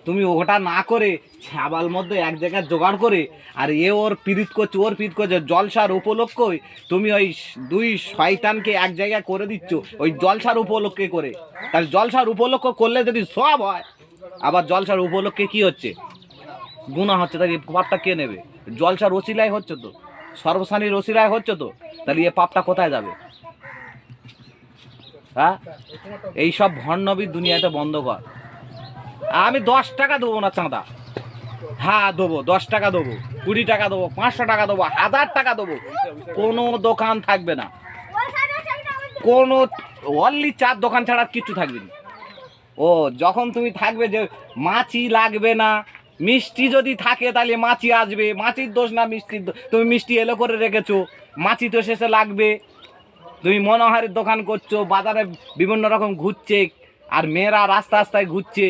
তুমি ওটা না করে ছাবাল মধ্যে এক জায়গায় জোগাড় করে, আর ওর পিরিত করছে ওর পিরিত করছে, জলসার উপলক্ষে তুমি ওই দুই শয়তানকে এক জায়গায় করে দিচ্ছ ওই জলসার উপলক্ষে করে। তাহলে জলসার উপলক্ষ করলে যদি সব হয়, আবার জলসার উপলক্ষে কি হচ্ছে? গুনাহ হচ্ছে। তাহলে এই পাপটা কে নেবে? জলসার ওসিলায় হচ্ছে তো, সর্বসানীর ওসিলায় হচ্ছে তো, তাহলে এ পাপটা কোথায় যাবে? হ্যাঁ, এইসব ভণ্ডবি দুনিয়াতে বন্ধ কর। আমি 10 টাকা দেবো না চাঁদা, হ্যাঁ দেবো, 10 টাকা দেবো, 20 টাকা দেবো, 500 টাকা দেবো, 1000 টাকা দেবো, কোনো দোকান থাকবে না, কোনো অনলি চার দোকান ছাড়া কিচ্ছু থাকবে না। ও যখন তুমি থাকবে যে মাছি লাগবে না, মিষ্টি যদি থাকে তাহলে মাছি আসবে, মাছির দোষ না মিষ্টির দোষ। তুমি মিষ্টি এলো করে রেখেছো, মাছি তো শেষে লাগবে। তুমি মনোহারের দোকান করছো, বাজারে বিভিন্ন রকম ঘুরছে, আর মেয়েরা রাস্তা রাস্তায় ঘুরছে।